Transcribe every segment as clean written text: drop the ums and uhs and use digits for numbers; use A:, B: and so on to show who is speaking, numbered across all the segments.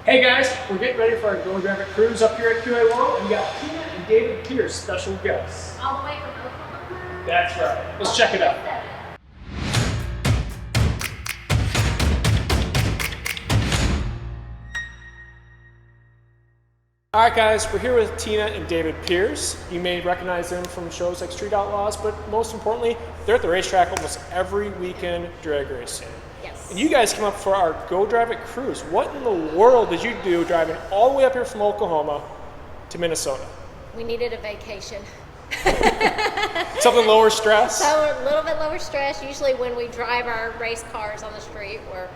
A: Hey guys, we're getting ready for our Go Drive It cruise up here at QA1, and we got Tina and David Pierce, special guests.
B: All the way from Oklahoma?
A: That's right. Let's check it out. Alright guys, we're here with Tina and David Pierce. You may recognize them from shows like Street Outlaws, but most importantly, they're at the racetrack almost every weekend drag racing.
B: Yes.
A: And you guys came up for our Go Drive It cruise. What in the world did you do driving all the way up here from Oklahoma to Minnesota?
B: We needed a vacation.
A: Something lower stress?
B: So a little bit lower stress. Usually when we drive our race cars on the street, we're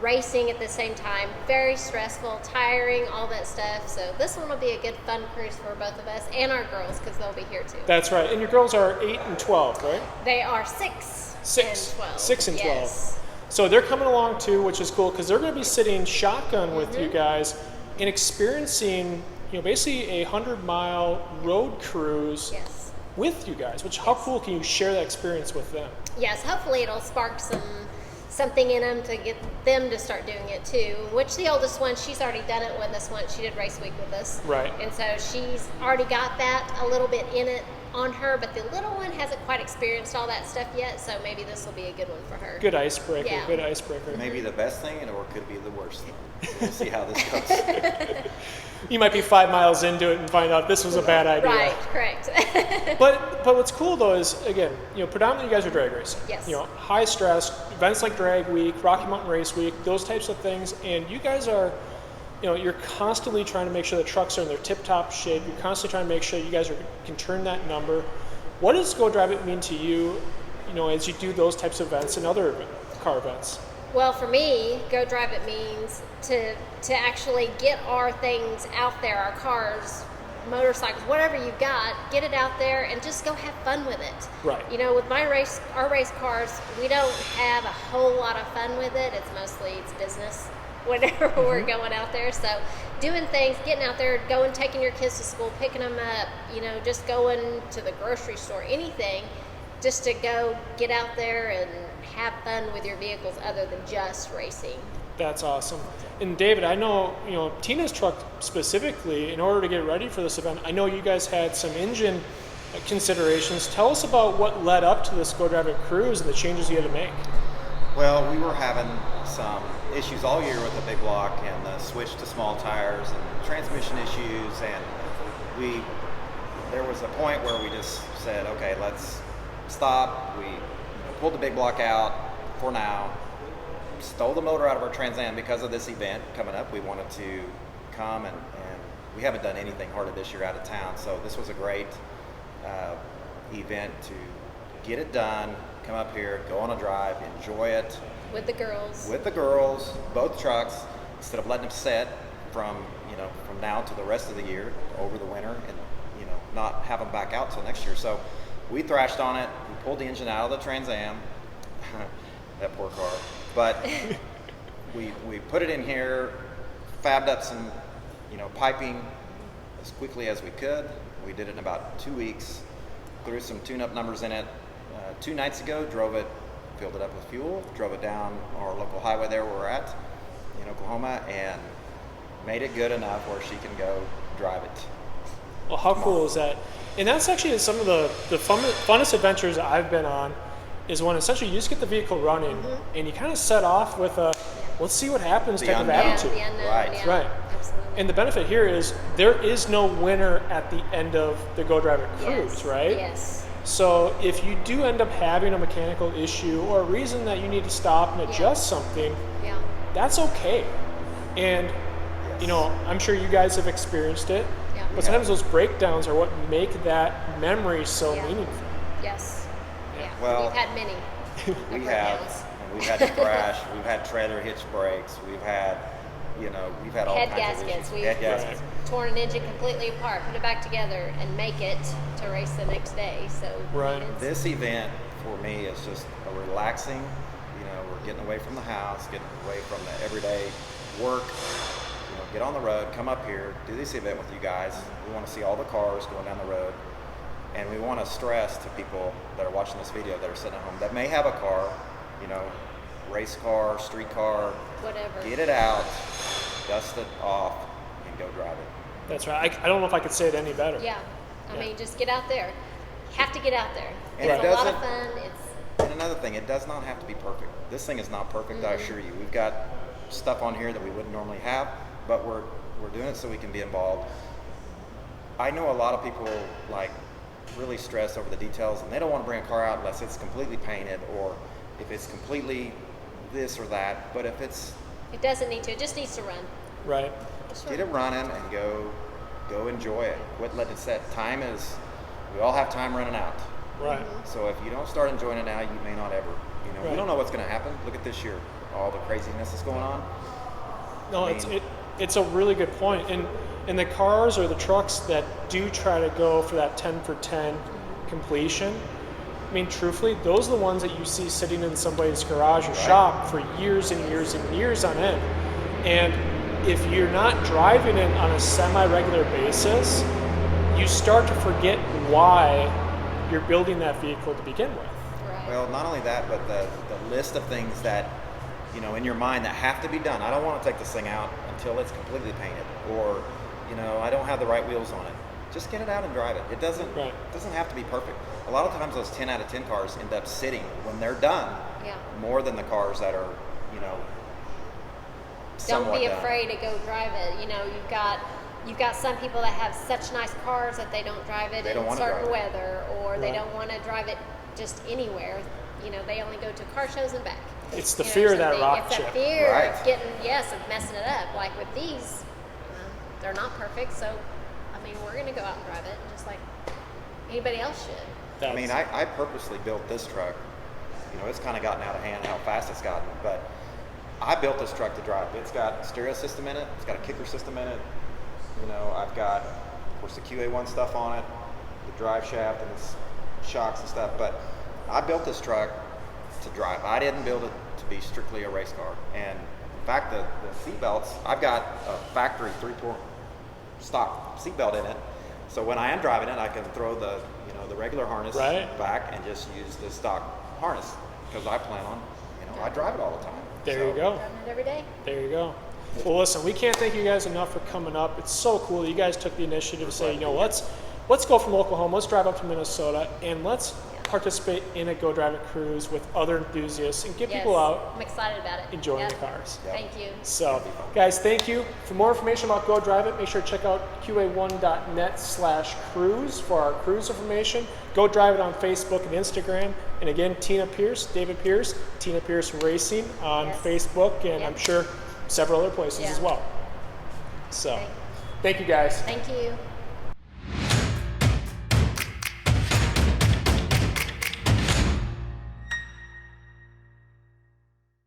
B: racing at the same time. Very stressful, tiring, all that stuff. So this one will be a good fun cruise for both of us and our girls because they'll be here too.
A: That's right. And your girls are 8 and 12, right?
B: They are 6 and 12.
A: 6 and 12.
B: Yes.
A: So they're coming along too, which is cool because they're going to be sitting shotgun with you guys and experiencing, basically a 100-mile road cruise with you guys. Which how cool can you share that experience with them?
B: Yes, hopefully it'll spark something in them to get them to start doing it too. Which the oldest one, she's already done it with us once. She did race week with us.
A: Right.
B: And so she's already got that a little bit in it on her, but the little one hasn't quite experienced all that stuff yet, so maybe this will be a good one for her.
A: Good icebreaker,
B: Yeah.
A: Good icebreaker.
C: Maybe the best thing, or it could be the worst thing. We'll see how this goes.
A: You might be 5 miles into it and find out this was a bad idea.
B: Right, correct.
A: But what's cool though is, again, predominantly you guys are drag racing.
B: Yes.
A: High stress, events like Drag Week, Rocky Mountain Race Week, those types of things, and you guys are, you're constantly trying to make sure the trucks are in their tip-top shape. You're constantly trying to make sure you guys can turn that number. What does Go Drive It mean to you, as you do those types of events and other car events?
B: Well, for me, Go Drive It means to actually get our things out there, our cars, motorcycles, whatever you've got, get it out there and just go have fun with it.
A: Right.
B: With our race cars, we don't have a whole lot of fun with it. It's business whenever we're going out there. So doing things, getting out there, taking your kids to school, picking them up, just going to the grocery store, anything, just to go get out there and have fun with your vehicles other than just racing.
A: That's awesome. And David, I know, Tina's truck specifically, in order to get ready for this event, I know you guys had some engine considerations. Tell us about what led up to this Go Drive It cruise and the changes you had to make.
C: Well, we were having some issues all year with the big block and the switch to small tires and transmission issues, and there was a point where we just said, okay, let's stop. We pulled the big block out for now, stole the motor out of our Trans Am because of this event coming up. We wanted to come and we haven't done anything harder this year out of town, so this was a great event to get it done, come up here, go on a drive, enjoy it.
B: With the girls,
C: both trucks, instead of letting them set from now to the rest of the year, over the winter, and not have them back out till next year. So we thrashed on it. We pulled the engine out of the Trans Am, that poor car. But we put it in here, fabbed up some piping as quickly as we could. We did it in about 2 weeks. Threw some tune-up numbers in it. 2 nights ago, drove it, filled it up with fuel, drove it down our local highway there where we're at in Oklahoma, and made it good enough where she can go drive it.
A: Well, how cool is that? And that's actually some of the funnest adventures I've been on, is when essentially you just get the vehicle running and you kind of set off with a let's see what happens type of attitude.
B: The unknown,
C: Right.
B: yeah,
A: Right.
B: absolutely.
A: And the benefit here is there is no winner at the end of the Go Drive It cruise, right?
B: Yes.
A: So if you do end up having a mechanical issue or a reason that you need to stop and adjust something, that's okay. And I'm sure you guys have experienced it, but sometimes those breakdowns are what make that memory so meaningful.
B: Yes. Yeah.
C: Well,
B: we've had many.
C: We have. And we've had to crash. We've had trailer hitch brakes. We've had all
B: Head
C: kinds of
B: gaskets.
C: issues.
B: We've
C: Head gaskets.
B: torn an engine completely apart, put it back together, and make it to race the next day. So
C: This event for me is just a relaxing. We're getting away from the house, getting away from the everyday work. Get on the road, come up here, do this event with you guys. We want to see all the cars going down the road, and we want to stress to people that are watching this video that are sitting at home that may have a car, race car, street car,
B: whatever.
C: get it out, dust it off, and go drive it.
A: That's right. I don't know if I could say it any better.
B: Yeah. I
A: Yeah.
B: mean, just get out there. You have to get out there.
C: And
B: It's
C: it
B: a lot of
C: doesn't-
B: fun.
C: And another thing, it does not have to be perfect. This thing is not perfect, I assure you. We've got stuff on here that we wouldn't normally have, but we're doing it so we can be involved. I know a lot of people like really stress over the details, and they don't want to bring a car out unless it's completely painted or if it's completely this or that. But if it's,
B: It doesn't need to. It just needs to run.
A: Right.
B: Just
C: get
B: run.
C: it running and go enjoy it. Quit letting it set. Time is, we all have time running out.
A: Right.
C: So if you don't start enjoying it now, you may not ever.
A: Right.
C: We don't know what's going to happen. Look at this year, all the craziness that's going on.
A: No,
C: I mean-
A: it's a really good point. And the cars or the trucks that do try to go for that 10 for 10 completion, I mean, truthfully, those are the ones that you see sitting in somebody's garage or shop for years and years and years on end. And if you're not driving it on a semi-regular basis, you start to forget why you're building that vehicle to begin with.
B: Right.
C: Well, not only that, but the list of things that, in your mind that have to be done. I don't want to take this thing out until it's completely painted, or, I don't have the right wheels on it. Just get it out and drive it. It doesn't have to be perfect. A lot of times those 10 out of 10 cars end up sitting when they're done
B: Yeah.
C: more than the cars that are,
B: Don't
C: somewhat
B: be
C: done.
B: afraid to go drive it. You've got some people that have such nice cars that they don't drive it
C: They don't
B: in
C: wanna
B: certain
C: drive it.
B: weather, or they
A: Right.
B: don't want to drive it just anywhere. They only go to car shows and back.
A: It's the fear of that
B: something.
A: rock
B: It's
A: chip.
B: a fear
C: Right.
B: of of messing it up. Like with these, they're not perfect. So, I mean, we're gonna go out and drive it just like anybody else should.
C: I mean, I purposely built this truck. It's kind of gotten out of hand how fast it's gotten, but I built this truck to drive. It's got a stereo system in it. It's got a kicker system in it. I've got, of course, the QA1 stuff on it, the drive shaft and its shocks and stuff. But I built this truck to drive. I didn't build it to be strictly a race car. And in fact, the seat belts, I've got a factory 3-port stock seat belt in it. So when I am driving it, I can throw the regular harness back and just use the stock harness, because I plan on, I drive it all the time.
A: There you go.
B: Driving it every day.
A: There you go. Well, listen, we can't thank you guys enough for coming up. It's so cool that you guys took the initiative to say, let's go from Oklahoma, let's drive up to Minnesota, and let's participate in a Go Drive It cruise with other enthusiasts and get people out
B: I'm excited about it.
A: enjoying
B: Yep.
A: the cars.
C: Yep.
B: Thank you.
A: So, guys, thank you. For more information about Go Drive It, make sure to check out QA1.net/cruise for our cruise information. Go Drive It on Facebook and Instagram. And again, Tina Pierce, David Pierce, Tina Pierce Racing on
B: Yes.
A: Facebook, and
B: Yep.
A: I'm sure several other places
B: Yeah.
A: as well. So,
B: Okay.
A: thank you guys.
B: Thank you.